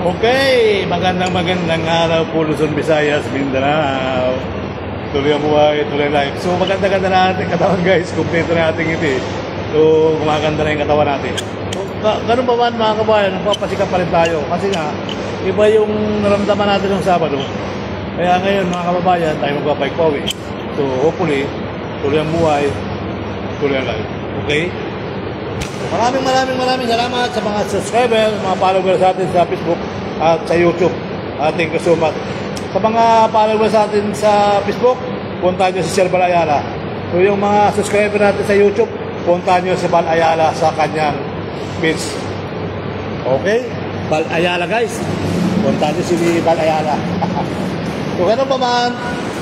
Okay, magandang araw po Luzon, Visayas, Mindanao. Tuloy ang buhay, tuloy life. So maganda-ganda na natin katawan guys, kumpleto na natin ito eh. So gumaganda na yung katawan natin. So, ganun pa man mga kabayan, nagpapasikap pa rin tayo. Kasi nga, iba yung naramdaman natin ng Sabado. Kaya ngayon mga kababayan, tayo magpapaypawi. So hopefully, tuloy ang buhay, tuloy ang life. Okay? Maraming salamat sa mga subscribers, mga followers sa atin sa Facebook at sa YouTube. Thank you so much. Sa mga followers sa atin sa Facebook, puntahan nyo si Sir Bal Ayala. So yung mga subscriber natin sa YouTube, puntahan nyo si Bal Ayala sa kanyang page. Okay? Bal Ayala guys. Puntahan nyo si Bal Ayala. So ganun pa man,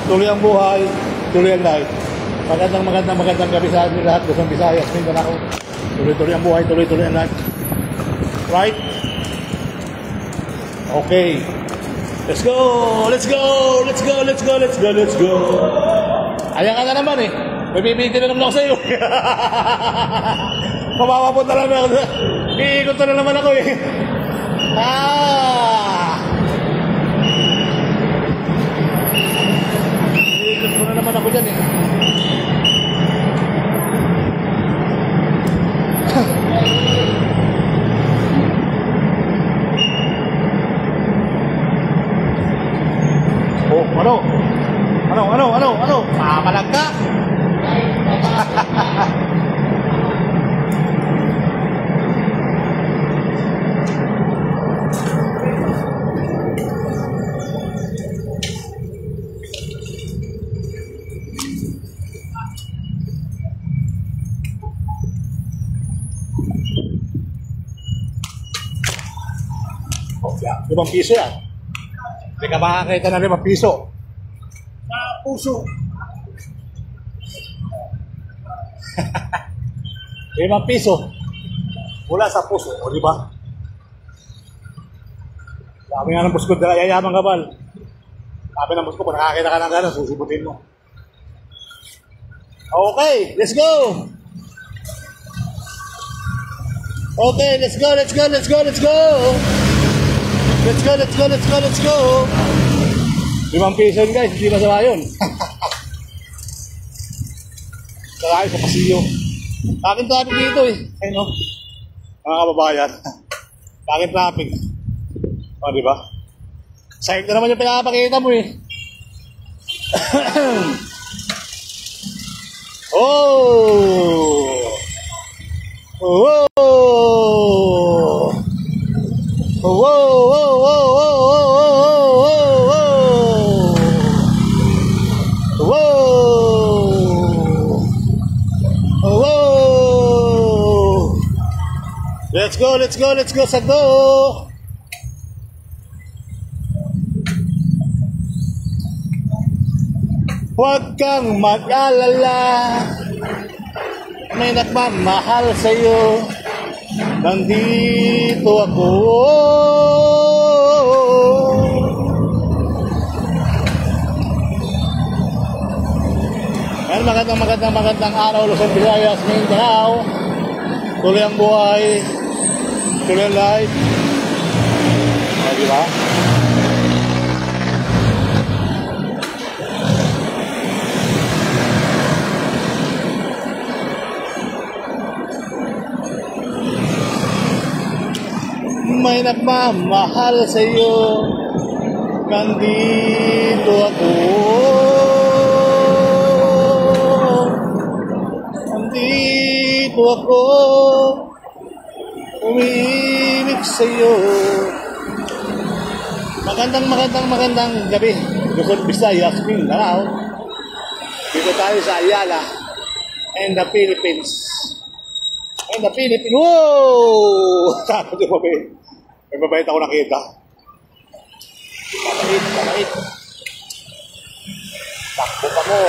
tuloy ang buhay, tuloy ang life. Magandang gabi sa atin lahat. Luzon, Visayas, Mindanao. Tuloy-tuloy ang buhay, tuloy-tuloy ang life. Right? Okay. Let's go! Ayan ka na naman eh. May bibigyan na naman ako sa'yo. Pamapapunta lang ako. Iikot na naman ako eh. Iikot ko na naman ako dyan eh. Oh, ano? Mamalag ka? Oh, yeah. 5 piso yan. Hindi ka makakita na 5 piso. Sa puso. 5 piso. Mula sa puso. O diba? Sabi nga ng buskod na yayaman ka bal. Sabi ng buskod, kung nakakita ka ng gano'n, susibutin mo. Okay, let's go! Okay, let's go! Let's go! 5 piso yun guys, hindi masama yun. Kakain sa pasilyo. Akin traffic dito eh. Ayun o. Mga kababayan. Akin traffic. O diba? Sahig na naman yung pinapakita mo eh. Oh! Oh! Let's go sa go. Huwag kang mag-alala, may nagmamahal sa'yo. Nandito ako. Magandang araw Luzon, Visayas, Mindanao. Tuloy ang buhay, tuloy ang life. Diba? May nagmamahal sa'yo. Nandito ako. Nandito ako. Umiibig sa'yo. Magandang gabi. Luzon, Visayas, Mindanao. Dito tayo sa Ayala and the Philippines. Wow! Takot yung mabait. May mabait ako nakita. Mabait. Takbo pa mo.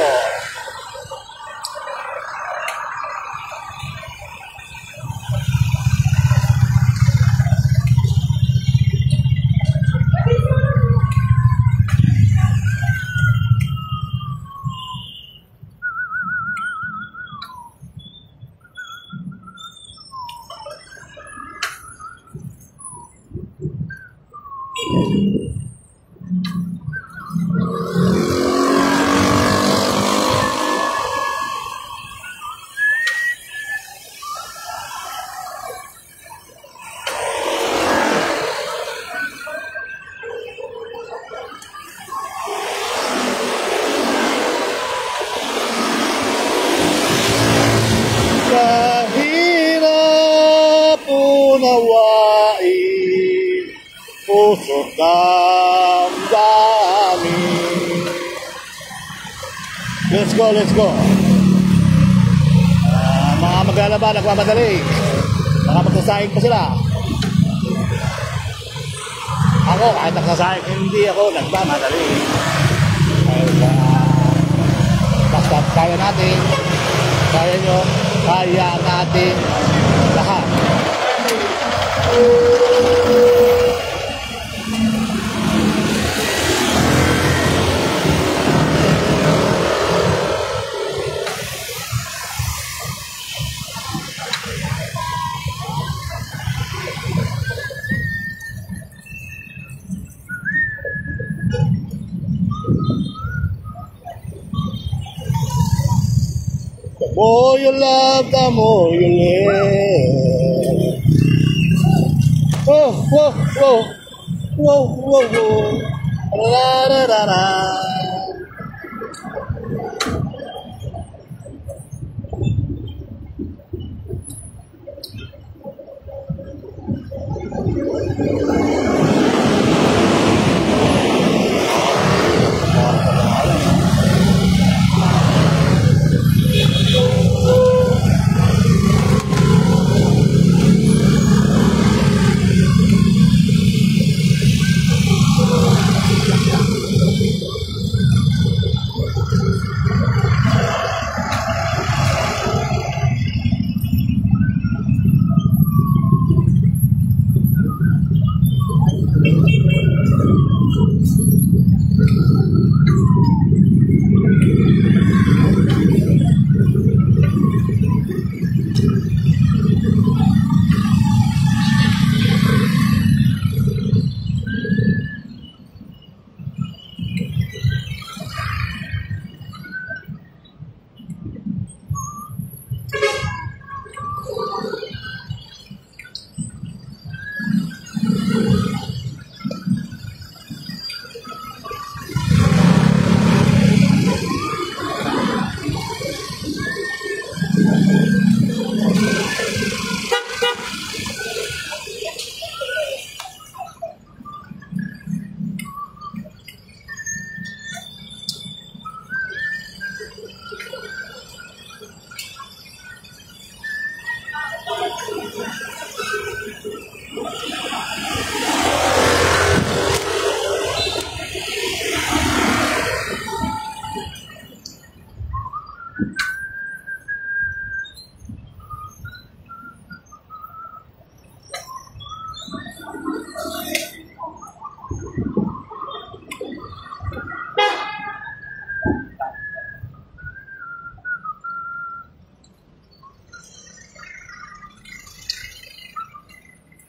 gawain, puso't damdamin. Let's go, let's go. Mga maglalaba, nagmamadali. Baka magsasahing pa sila. Ako, kahit nagsasahing, hindi ako nagmamadali. Basta kaya natin, kaya nyo, kaya natin lahat. The more you love, the more you live. Whoa, whoa, whoa, whoa, whoa, whoa. La da da da.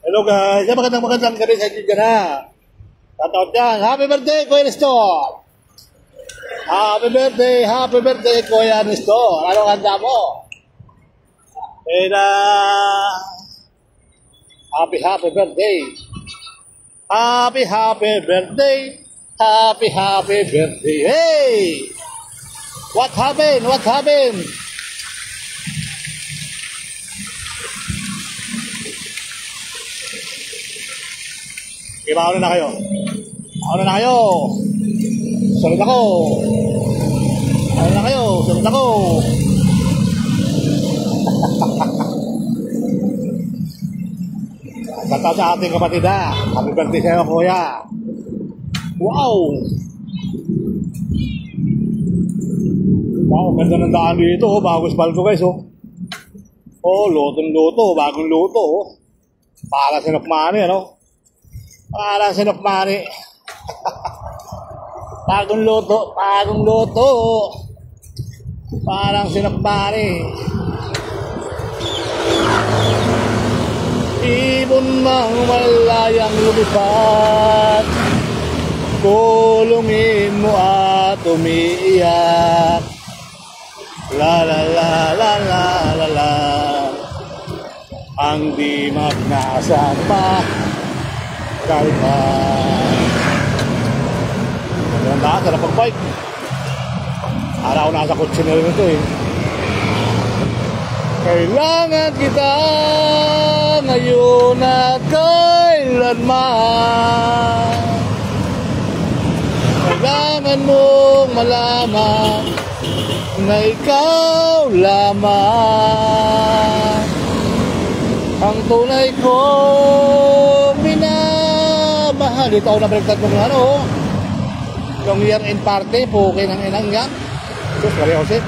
Hello guys, magandang gabi sa inyo dyan ha. Tataot dyan, happy birthday Kuya Nestor! Happy birthday Kuya Nestor! Anong handa mo? Happy birthday! Happy birthday! Happy birthday! Hey! What happened? Okay, mauna na kayo. Sunod ako. Kanta sa ating kapatid ha. Happy birthday sa'yo, kuya. Wow! Wow, ganda ng daan dito. Bagong espalto guys. Lutong-luto. Bagong luto. Para sa Nokmani, ano? Para sa Nokmani. Bagong luto. Parang sinokmani. Ibon mang malayang lumipad, kulungin mo at umiiyak. La la la la la la la. Ang di magnasama kalma. Maganda, sarap pag-bike. Araw nasa kutsi na rin ito eh. Kailangan kita ngayon at kailanman. Kailangan mong malaman na ikaw lamang ang tunay kong minamahal. Dito ako nabaligtad mo ng yung year end party, pukin ang inang yan. Sus, Mariosip.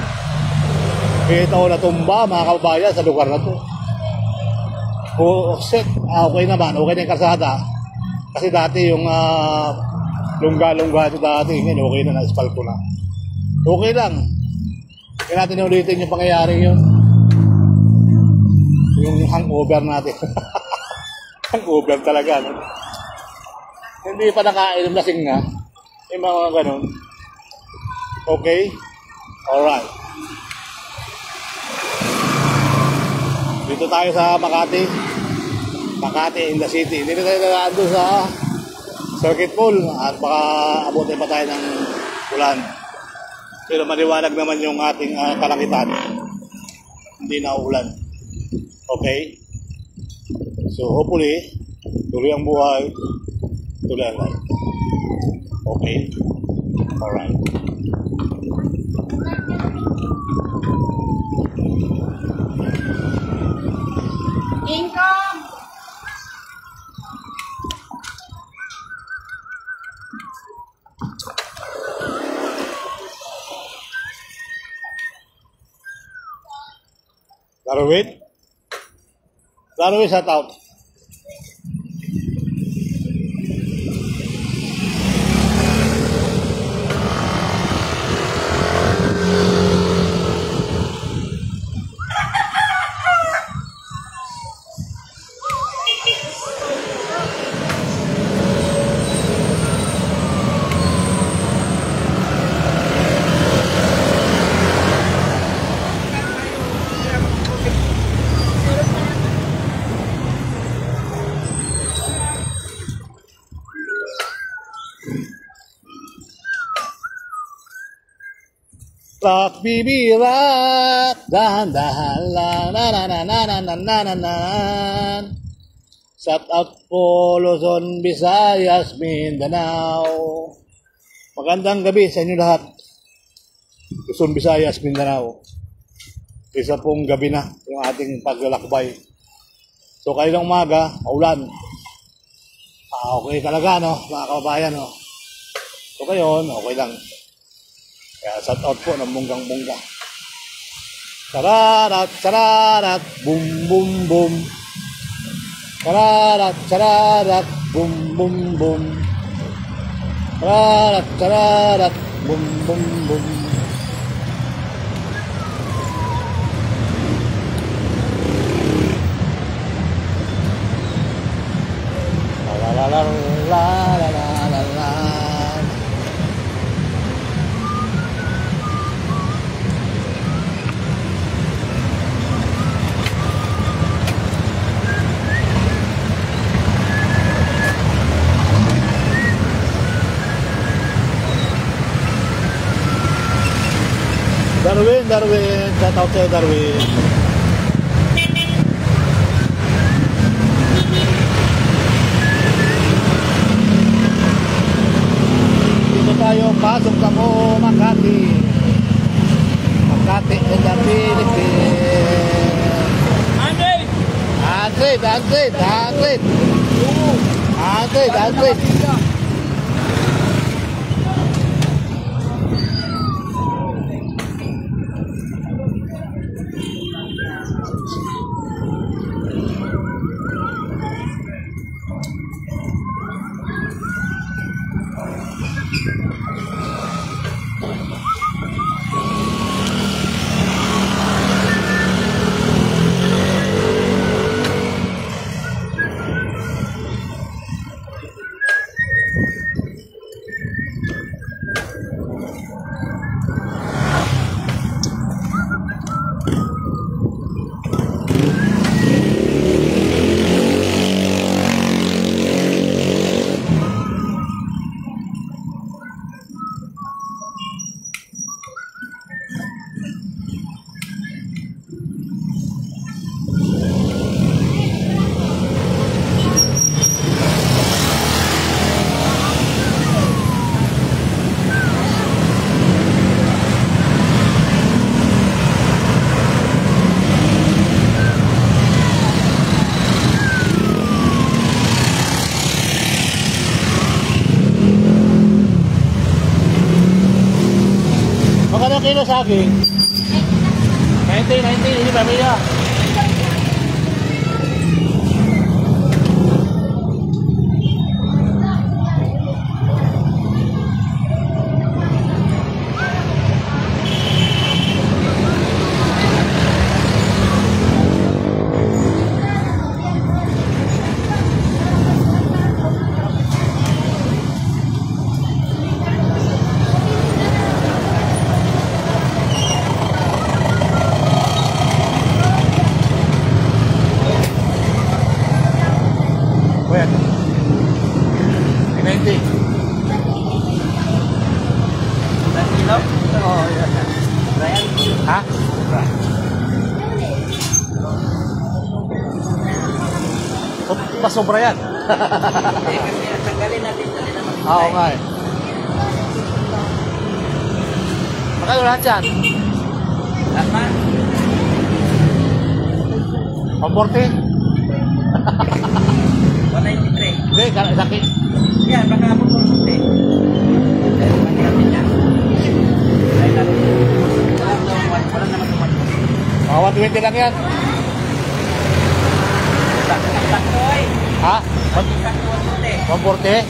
Dito ako natumba, mga kababayan, sa lugar na to. Set, okay naman, okay na yung kasada. Kasi dati yung lungga-lungga ito dati, ngayon okay na, na-asphalt ko na. Okay lang. Kaya natin ulitin yung pangyayari yun. Yung hangover natin. Hangover talaga, no? Hindi pa nakainom lasing na. Yung mga ganun. Okay? Alright. Dito tayo sa Makati. Makati in the city. Hindi na tayo nalaan doon sa circuit pool. At baka abutin pa tayo ng ulan. Pero maliwanag naman yung ating kalangitan. Hindi na ulan. Okay? So hopefully, tuloy ang buhay. Tuloy ang life. Okay? Alright. Income! Darwin? Darwin, shout out. Rock, baby, rock. Dahan-dahan lang. Na-na-na-na-na-na-na-na. Shout out po Luzon, Visayas, Mindanao. Magandang gabi sa inyo lahat. Luzon, Visayas, Mindanao. Isa pong gabi na yung ating paglalakbay. So kayo ng umaga, maulan. Okay talaga, no? Mga kababayan, no? So kayo, okay lang. Kaya shout out po ng bunggang-bungga. Sararat, sararat, boom, boom, boom. Sararat, sararat, boom, boom, boom. Sararat, sararat, boom, boom, boom. La la la la la la la. Darwin, shout out sa'yo, Darwin. Dito tayo, pasok sa Makati. Makati and the Philippines. Andred. kilo saging? 90, hindi ba Mia? Well, 90. Oh, yeah. Ha? Pasobra yan. Kasi tanggalin natin dali naman. Oo nga eh. Magkano lahat yan? Laman. 140? 193. Hindi, laki. Yan, baka mo po suti. Pagkakapin niya. Try natin. Wala naman naman. Mga 120 lang yan. Sakto ay. Ha? Sakto ang suti. 140?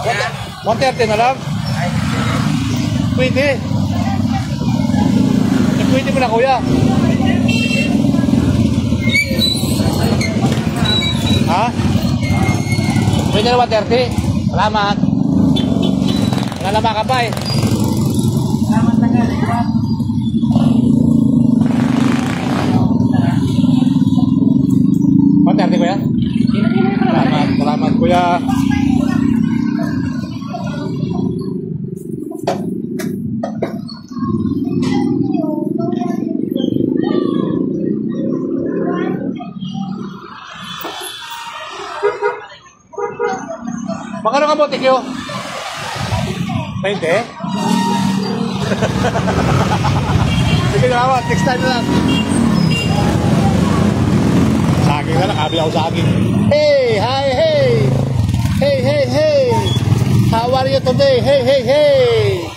Yan. 130 na lang? Ay, Pwede. Pwede mo na kuya. Ha? Pwede na 130? Salamat. Nalama ka pa eh. salamat na ka. 130 kuya? Salamat kuya. Magkano ka bote kyo? 20? Sige na next time na lang. Saging na lang, kabi ako saging. Hey, hi, hey! Hey, hey, hey! How are you today? Hey, hey, hey!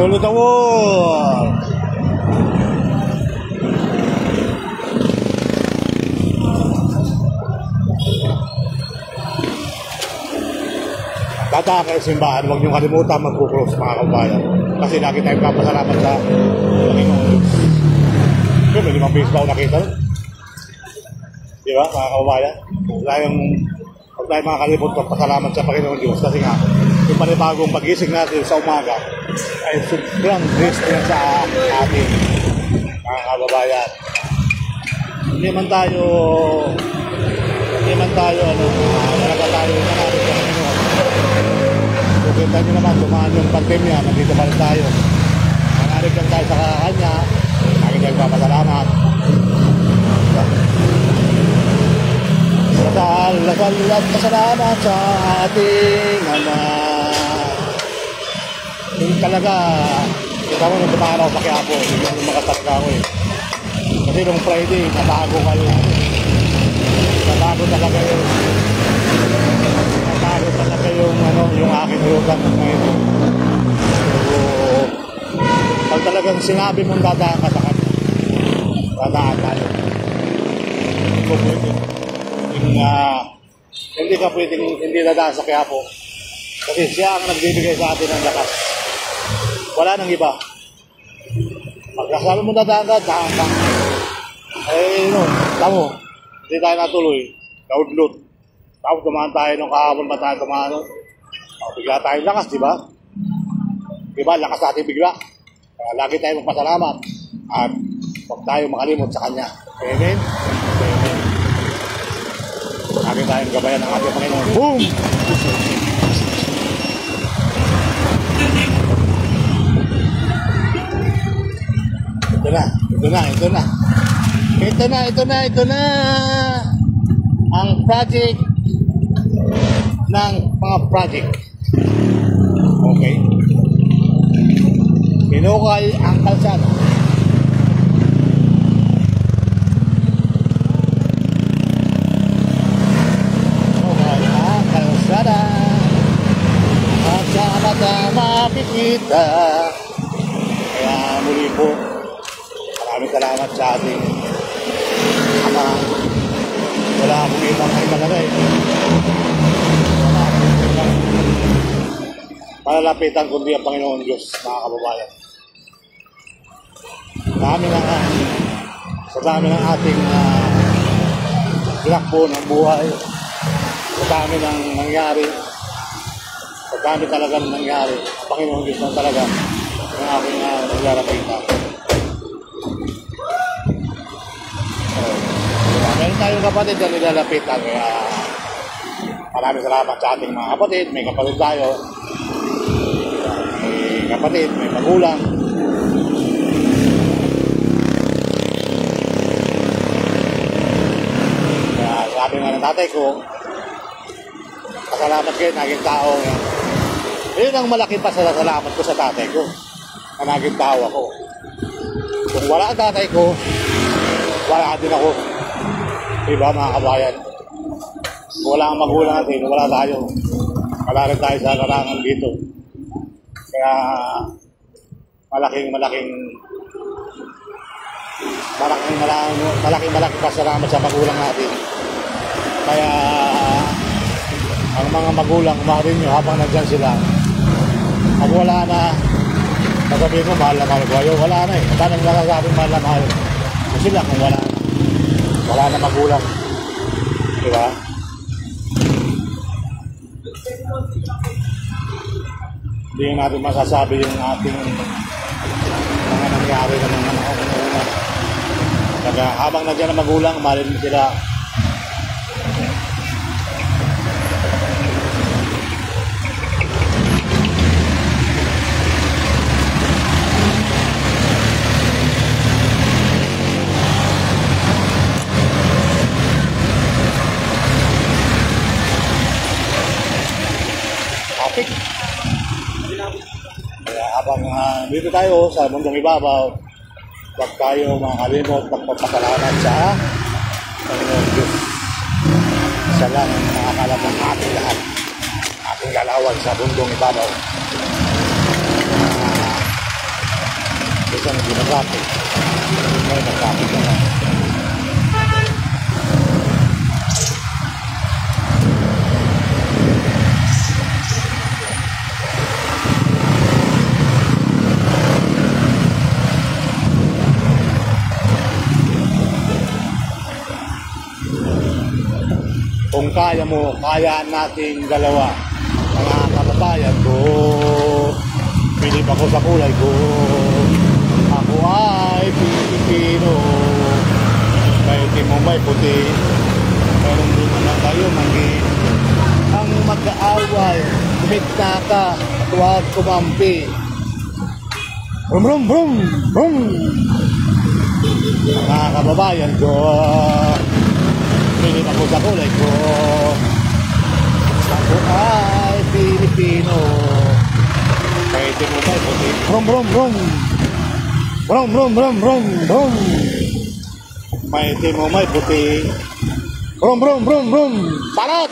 Lolo the world. Dada kayo simbahan, huwag niyong kalimutan magkukrus mga kabayan. Kasi lagi tayong kapasalamat sa Panginoon. Yung may 5 piso ba ako nakita? Di ba mga kabayan? Huwag tayong makakalimutan pasalamat sa Panginoon Diyos. Kasi nga, yung panibagong pagising natin sa umaga ay sobrang grace na sa ating mga kababayan. Hindi man tayo talaga tayo na natin sa Panginoon. Kung kita nyo naman, dumaan yung pandemya, nandito pa rin tayo. Nangarig lang tayo sa Kanya, lagi tayong papasalamat. Dasal at pasalamat sa ating Ama. Yung talaga, kita mo nung dumaan ako sa Quiapo, hindi mo makatalaga ako eh. Kasi nung Friday, natago kayo. Natago talaga yung aking lugan ng ngayon. So, pag talagang sinabi mong dadaan ka sa kanya, dadaan tayo. Hindi ka pwedeng hindi dadaan sa Quiapo. Kasi siya ang nagbibigay sa atin ng lakas. Wala nang iba. Pagkasabi mo dadaan ka, daan ka. Tamo, hindi tayo natuloy. Kaudlot. Tapos tumahan tayo nung kahapon pa tayo tumahan. Bigla tayong lakas, di ba? Di ba? Lakas natin bigla. Kaya lagi tayo magpasalamat. At huwag tayo makalimot sa Kanya. Amen? Amen. Lagi tayong gabayan ng ating Panginoon. Boom! Ito na. Ang project ng mga project. Pinukay ang kalsada. Pinukay ang kalsada. At sa mata makikita. Kaya muli po, maraming salamat sa ating ama. Wala akong ibang ay malagay. Wala akong ibang malalapitan kundi ang Panginoon Diyos, mga kababayan. Sa dami ng ating tinakbo ng buhay, sa dami ng nangyari, sa dami talaga ng nangyari, ang Panginoon Diyos na talaga ang aking naglalapitan. Meron tayong kapatid na nilalapitan, kaya maraming salamat sa ating mga kapatid. May kapatid tayo, may kapatid, may magulang. Kaya sabi nga ng tatay ko, pasalamat kayo, naging tao. Yun ang malaki pasalamat ko sa tatay ko, na naging tao ako. Kung wala ang tatay ko, wala din ako. Diba mga kabayan? Kung wala ang magulang natin, wala tayo. Wala rin tayo sa larangan dito. Kaya malaking pasalamat sa magulang natin. Kaya ang mga magulang, mahalin nyo habang nandyan sila. Pag wala na, sasabihin ko, mahal na mahal ko. Ayaw, wala na eh. Paano nalasabing mahal na mahal ko sila kung wala na? Wala na magulang. Diba? Hindi natin masasabi yung ating mga nangyari na mga una. Kaya habang nandiyan ang magulang, mahalin sila. Kaya habang dito tayo sa mundong ibabaw, huwag tayo makakalimot magpapasalamat sa Panginoon Diyos. Isa lang ang nakakalam ng ating lahat, ating galawan sa mundong ibabaw. Isang ginagapit, may nagkapit na lang. Kung kaya mo, kaya nating dalawa, mga kababayan ko. Pilip ako sa kulay ko. Ako ay Pilipino. May itim mo may puti. Meron din naman tayo manggi. Ang magkaaway, kumikta ka at huwag kumampi. Brum brum brum brum. Mga kababayan ko, pilip ako sa kulay ko. Ako ay Pilipino. May itim mo may puti. Brum brum brum. Brum brum brum brum brum. May itim mo may puti. Brum brum brum brum. Palat!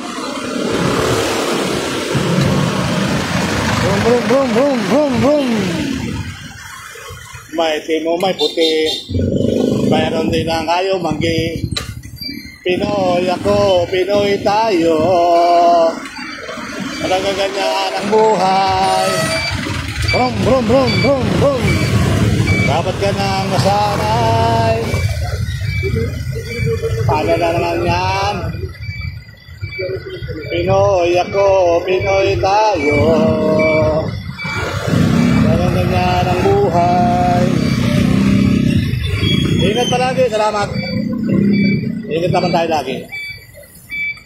Brum brum brum brum brum brum. May itim mo may puti. Mayroon din ang kayo manggi. Pinoy ako, Pinoy tayo. Walang gaganyan ang buhay. Brum, brum, brum, brum, brum. Dapat ka nang masanay. Paano na naman yan? Pinoy ako, Pinoy tayo. Walang gaganyan ang buhay. Ingat palagi, salamat. Ingat naman tayo lagi.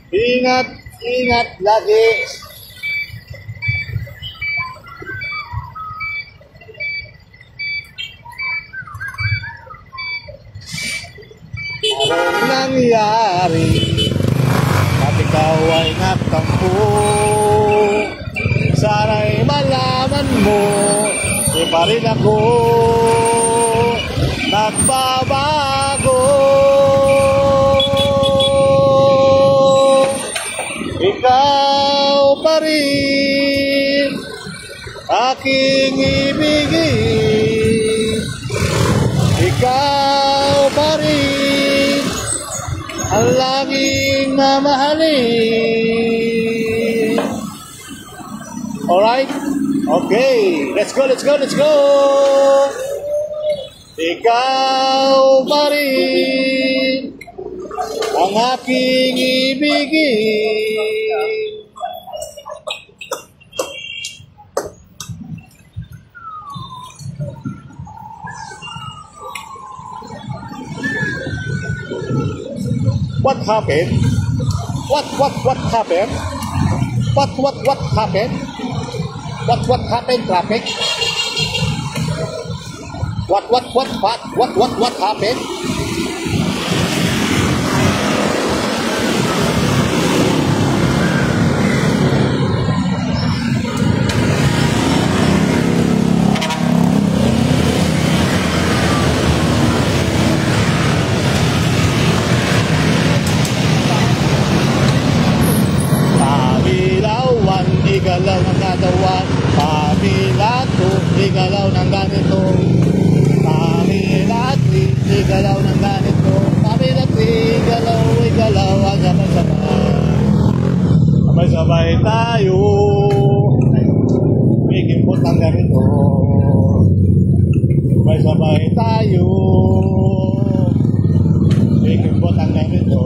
Ingat, ingat lagi. Anong nangyari? At ikaw ay natampo. Sana'y malaman mo, pa rin ako nagbabago. Ikaw pa rin aking ibigin. Ikaw pa rin ang laging mamahalin. Alright? Okay. Let's go, let's go, let's go! Ikaw pa rin ang aking ibigin. What happened? What happened? What happened? What happened, traffic? What happened? Pabilawan, igalaw ng katawan. Pabilato, igalaw ng ganito. Pabilati, igalaw ng ganito. Pabilati, igalaw, ang sabay-sabay. Sabay-sabay tayo. Ikimpot ang ganito. Sabay-sabay tayo. Ikimpot ang ganito.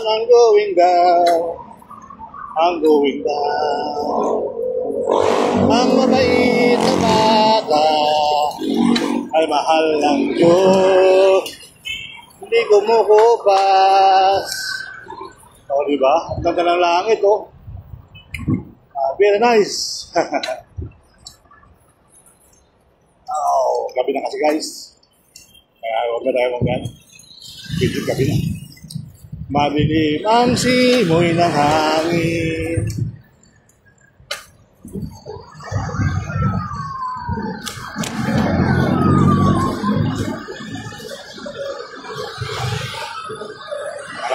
I'm going down, I'm going down. Ang mabait na bata ay mahal ng Diyos, hindi kumukupas. O, diba? Ang ganda ng langit, oh. Very nice. Oh, gabi na kasi, guys. Kaya huwag na tayo mong video gabi na. Madilim ang simoy ng hangin.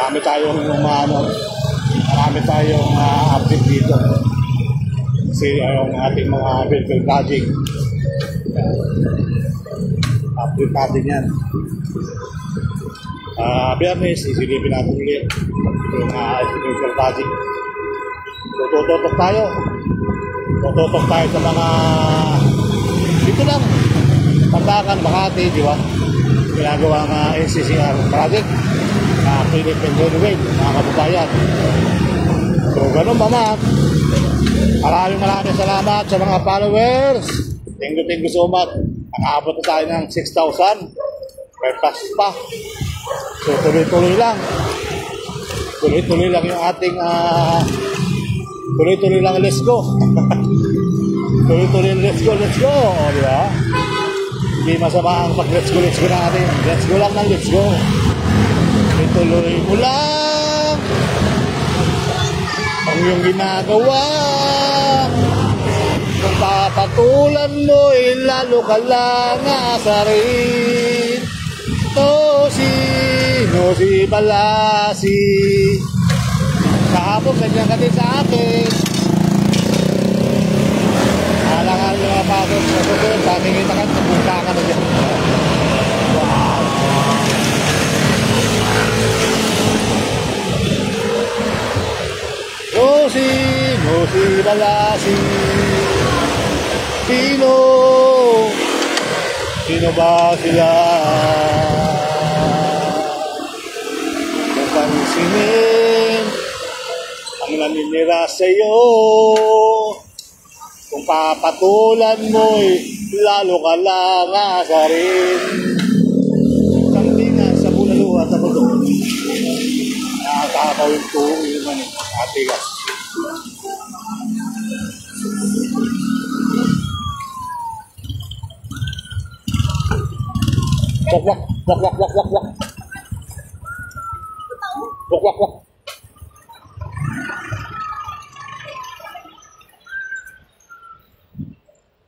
Marami tayong update dito. Kasi yung ating mga vehicle project. Update natin yan. Biyernes, isilipin natin ulit yung vehicle project. Tututok tayo. Tututok tayo sa mga dito lang. Pandakan, Makati, di ba? Ginagawa ng NCCR project. Philippine Railway, mga kababayan. So, ganun ba, Matt? Maraming salamat sa mga followers. Thank you so much. Nakaabot na tayo ng 6,000. May pass pa. So, tuloy-tuloy lang. Tuloy-tuloy lang yung ating tuloy-tuloy lang, let's go. Tuloy-tuloy, let's go. O, di ba? Hindi masama ang pag-let's go natin. Let's go lang ng let's go. Ituloy mo lang ang iyong ginagawa. Kung papatulan mo, lalo ka lang asarin. To si Balasi. Kahapon, ganyan ka din sa akin. Alang-alang mga susunod, sa ating kita ka, pupunta ka na dyan. Wow! Rosie Balasi. Sino ba sila? Kung pansinin ang naninira sa'yo, kung papatulan mo'y lalo ka lang asarin. Santingan sa bulalo at ako doon. Nakakapaw yung tuong yung atigas. Wak.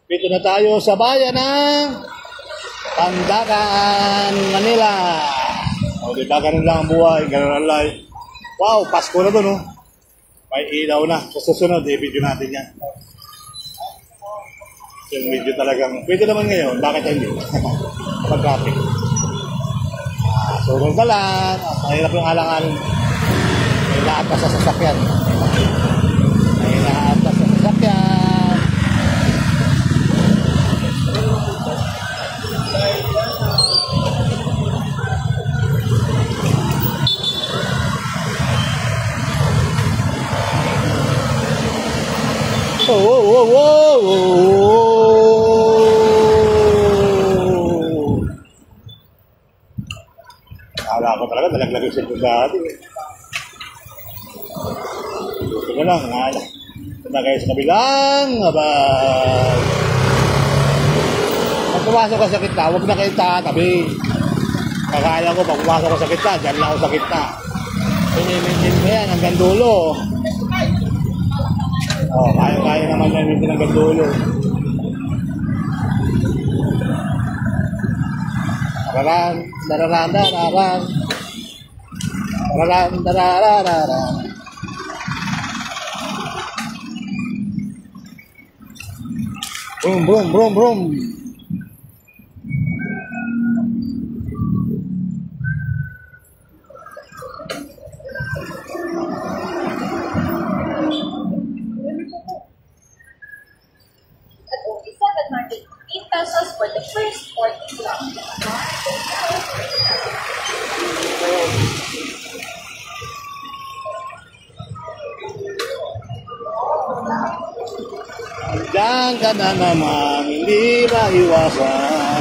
Dito na tayo sa bayan ng Pandakan, Manila. O, diba ganun lang ang buhay, ganun ang life. Wow, Pasko na doon, oh. May ilaw na. Sa susunod, i-video natin yan. Yung video talagang, pwede naman ngayon, bakit hindi? Pag-traffic. Sunod ka lang, mahirap yung alanganin. May naatas sa sasakyan. Whoa. Akala ko talaga nalaglag yung cellphone dati. Gusto ko lang, punta kayo sa kabilang abad. Pag pumasok ka sa kitna, huwag na kayo tatabi. Kagaya ko, pag pumasok ka sa kitna, dyan lang ako sa kitna. Pinimintin mo yan hanggang dulo. Oh, kaya naman na yung hanggang dulo. Dararan. Brum. Pesos for the first 40 blocks. Diyan ka na naman, hindi maiwasan.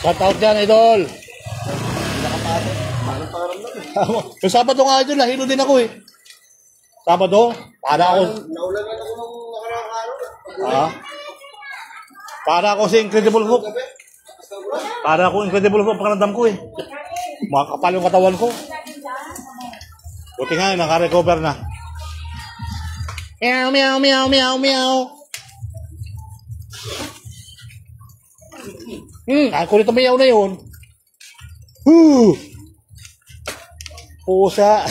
Shout out dyan, idol. Yung sabat nga idol, nahilo din ako eh. Sabado, para ako. Naulanan ako ng nakaraang araw. Ah. Para ako si Incredible Hulk. Para ako Incredible Hulk ang pakiramdam ko eh. Makakapal yung katawan ko. Buti nga, naka-recover na. Meow, meow, meow, meow, meow. Ang kulit na meow na yun. Pusa.